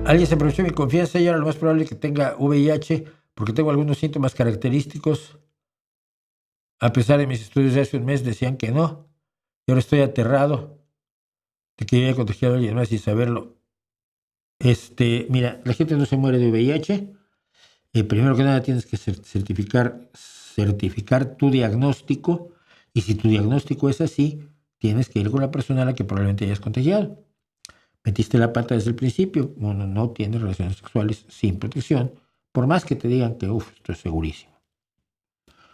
Alguien se aprovechó de mi confianza y ahora lo más probable es que tenga VIH porque tengo algunos síntomas característicos. A pesar de mis estudios de hace un mes decían que no. Y ahora estoy aterrado de que yo haya contagiado a alguien más sin saberlo. Mira, la gente no se muere de VIH. Primero que nada tienes que certificar tu diagnóstico, y si tu diagnóstico es así, tienes que ir con la persona a la que probablemente hayas contagiado. Metiste la pata desde el principio. Uno no tiene relaciones sexuales sin protección, por más que te digan que, esto es segurísimo.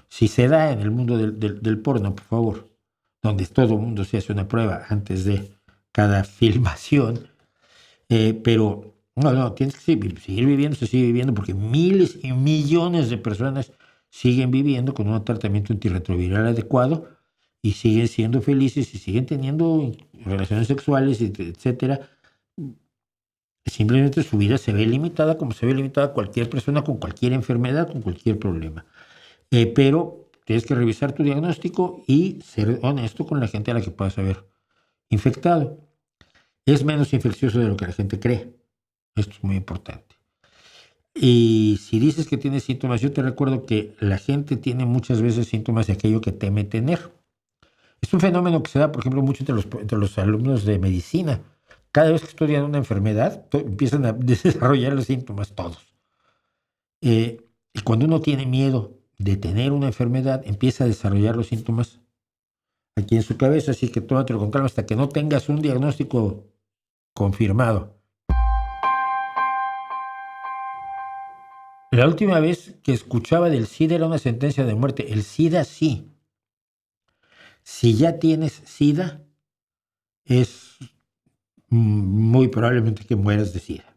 Si se da en el mundo del porno, por favor, donde todo el mundo se hace una prueba antes de cada filmación, pero no, tienes que seguir viviendo, se sigue viviendo, porque miles y millones de personas siguen viviendo con un tratamiento antirretroviral adecuado y siguen siendo felices y siguen teniendo relaciones sexuales, etcétera. Simplemente su vida se ve limitada como se ve limitada cualquier persona con cualquier enfermedad, con cualquier problema. Pero tienes que revisar tu diagnóstico y ser honesto con la gente a la que puedas haber infectado. Es menos infeccioso de lo que la gente cree. Esto es muy importante. Y si dices que tienes síntomas, yo te recuerdo que la gente tiene muchas veces síntomas de aquello que teme tener. Es un fenómeno que se da, por ejemplo, mucho entre los alumnos de medicina. Cada vez que estudian una enfermedad, empiezan a desarrollar los síntomas todos. Y cuando uno tiene miedo de tener una enfermedad, empieza a desarrollar los síntomas aquí en su cabeza, así que tómatelo con calma hasta que no tengas un diagnóstico confirmado. La última vez que escuchaba del SIDA era una sentencia de muerte. El SIDA sí. Si ya tienes SIDA, es muy probablemente que mueras de SIDA.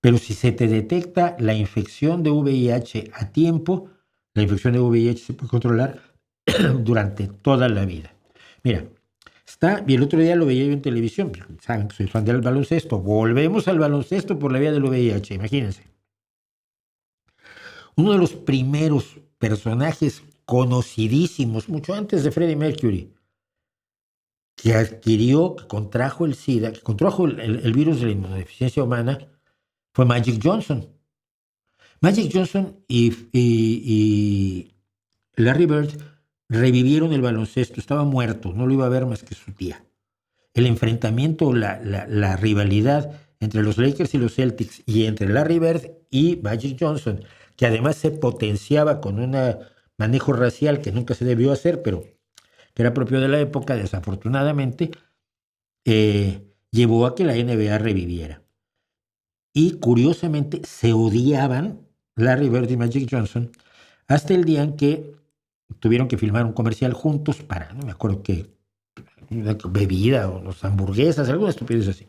Pero si se te detecta la infección de VIH a tiempo, la infección de VIH se puede controlar durante toda la vida. Mira, y el otro día lo veía yo en televisión, saben que soy fan del baloncesto. Volvemos al baloncesto por la vía del VIH, imagínense. Uno de los primeros personajes conocidísimos, mucho antes de Freddie Mercury, que contrajo el SIDA, que contrajo el virus de la inmunodeficiencia humana, fue Magic Johnson. Magic Johnson y Larry Bird revivieron el baloncesto. Estaba muerto, no lo iba a ver más que su tía. El enfrentamiento, la rivalidad entre los Lakers y los Celtics y entre Larry Bird y Magic Johnson, que además se potenciaba con un manejo racial que nunca se debió hacer, pero que era propio de la época, desafortunadamente, llevó a que la NBA reviviera. Y curiosamente se odiaban Larry Bird y Magic Johnson hasta el día en que tuvieron que filmar un comercial juntos para, no me acuerdo qué, una bebida o los hamburguesas, alguna estupidez así.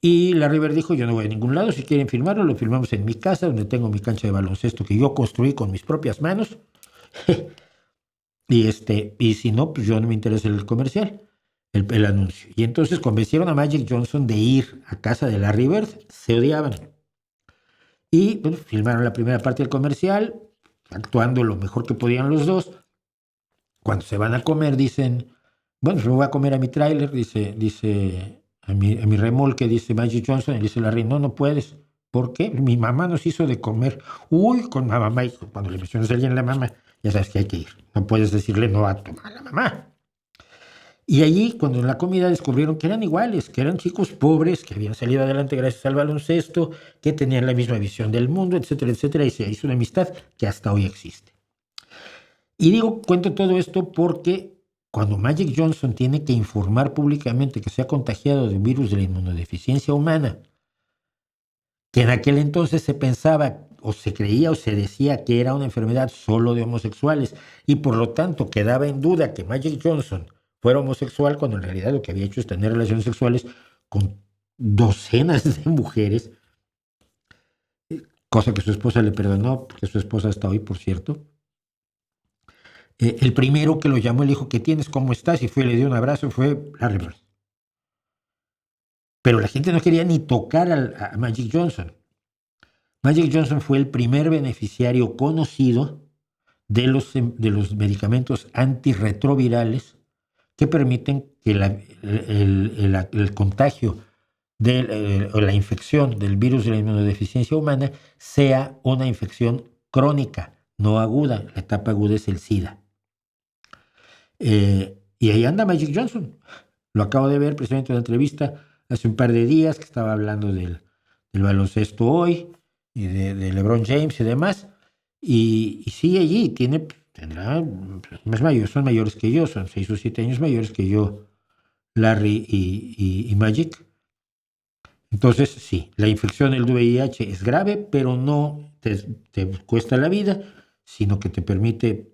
Y Larry Bird dijo, yo no voy a ningún lado, si quieren filmarlo, lo filmamos en mi casa, donde tengo mi cancha de baloncesto que yo construí con mis propias manos. y si no, pues yo no me interesa el comercial, el anuncio. Y entonces convencieron a Magic Johnson de ir a casa de Larry Bird, se odiaban. Y bueno, filmaron la primera parte del comercial, actuando lo mejor que podían los dos. Cuando se van a comer, dicen, bueno, me voy a comer a mi tráiler, dice a mi remolque, dice Magic Johnson, y dice Larry, no puedes. ¿Por qué? Mi mamá nos hizo de comer. Uy, con la mamá, y cuando le mencionas a alguien la mamá, ya sabes que hay que ir. No puedes decirle no a tu mala mamá. Y allí, cuando en la comida descubrieron que eran iguales, que eran chicos pobres, que habían salido adelante gracias al baloncesto, que tenían la misma visión del mundo, etcétera, etcétera, y se hizo una amistad que hasta hoy existe. Y cuento todo esto porque cuando Magic Johnson tiene que informar públicamente que se ha contagiado de un virus de la inmunodeficiencia humana, que en aquel entonces se pensaba o se creía o se decía que era una enfermedad solo de homosexuales y por lo tanto quedaba en duda que Magic Johnson fuera homosexual, cuando en realidad lo que había hecho es tener relaciones sexuales con docenas de mujeres, cosa que su esposa le perdonó, porque su esposa hasta hoy, por cierto. El primero que lo llamó, le dijo, ¿qué tienes? ¿Cómo estás? Y le dio un abrazo, fue Larry Bird. Pero la gente no quería ni tocar a Magic Johnson. Magic Johnson fue el primer beneficiario conocido de los medicamentos antirretrovirales que permiten que el contagio o la infección del virus de la inmunodeficiencia humana sea una infección crónica, no aguda. La etapa aguda es el SIDA. Y ahí anda Magic Johnson. Lo acabo de ver precisamente en una entrevista hace un par de días que estaba hablando del baloncesto hoy y de LeBron James y demás. Y sigue allí, tendrá más mayores, son mayores que yo, son 6 o 7 años mayores que yo, Larry y Magic. Entonces, sí, la infección del VIH es grave, pero no te cuesta la vida, sino que te permite,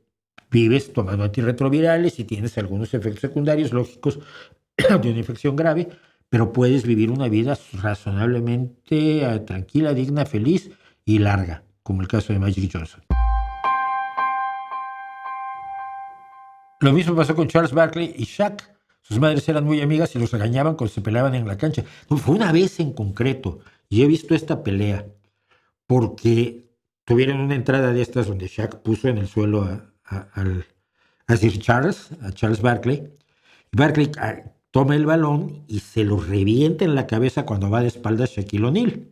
vives tomando antirretrovirales y tienes algunos efectos secundarios lógicos de una infección grave, pero puedes vivir una vida razonablemente tranquila, digna, feliz y larga, como el caso de Magic Johnson. Lo mismo pasó con Charles Barkley y Shaq. Sus madres eran muy amigas y los regañaban cuando se peleaban en la cancha. No, fue una vez en concreto, y he visto esta pelea, porque tuvieron una entrada de estas donde Shaq puso en el suelo a Sir Charles, a Charles Barkley. Barkley toma el balón y se lo revienta en la cabeza cuando va de espaldas Shaquille O'Neal.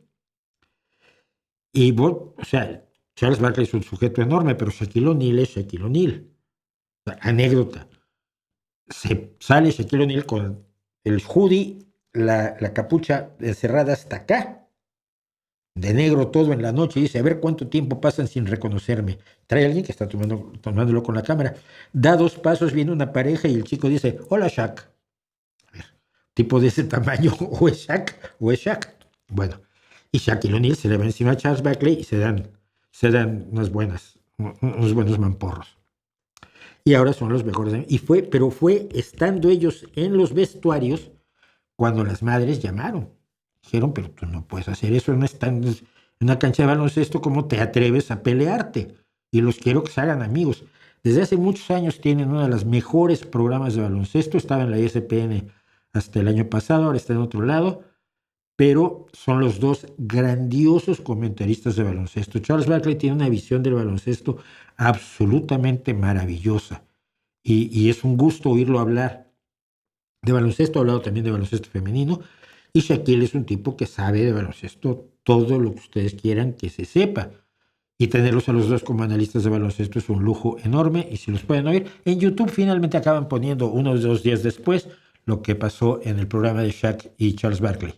Y, o sea, Charles Barkley es un sujeto enorme, pero Shaquille O'Neal es Shaquille O'Neal. Anécdota. Se sale Shaquille O'Neal con el hoodie, la capucha cerrada hasta acá, de negro todo en la noche, y dice, a ver cuánto tiempo pasan sin reconocerme. Trae a alguien que está tomándolo con la cámara. Da 2 pasos, viene una pareja y el chico dice, hola Shaq. A ver, tipo de ese tamaño, o es Shaq o es Shaq. Bueno, y Shaquille O'Neal se le va encima a Charles Barkley y se dan unos buenos mamporros. Y ahora son los mejores. Pero fue estando ellos en los vestuarios cuando las madres llamaron. Dijeron, pero tú no puedes hacer eso en una cancha de baloncesto, ¿cómo te atreves a pelearte? Y los quiero que se hagan amigos. Desde hace muchos años tienen uno de los mejores programas de baloncesto. Estaba en la ESPN hasta el año pasado, ahora está en otro lado. Pero son los dos grandiosos comentaristas de baloncesto. Charles Barkley tiene una visión del baloncesto absolutamente maravillosa. Y es un gusto oírlo hablar de baloncesto. Ha hablado también de baloncesto femenino. Y Shaquille es un tipo que sabe de baloncesto todo lo que ustedes quieran que se sepa. Y tenerlos a los dos como analistas de baloncesto es un lujo enorme. Y si los pueden oír, en YouTube finalmente acaban poniendo unos 2 días después lo que pasó en el programa de Shaq y Charles Barkley.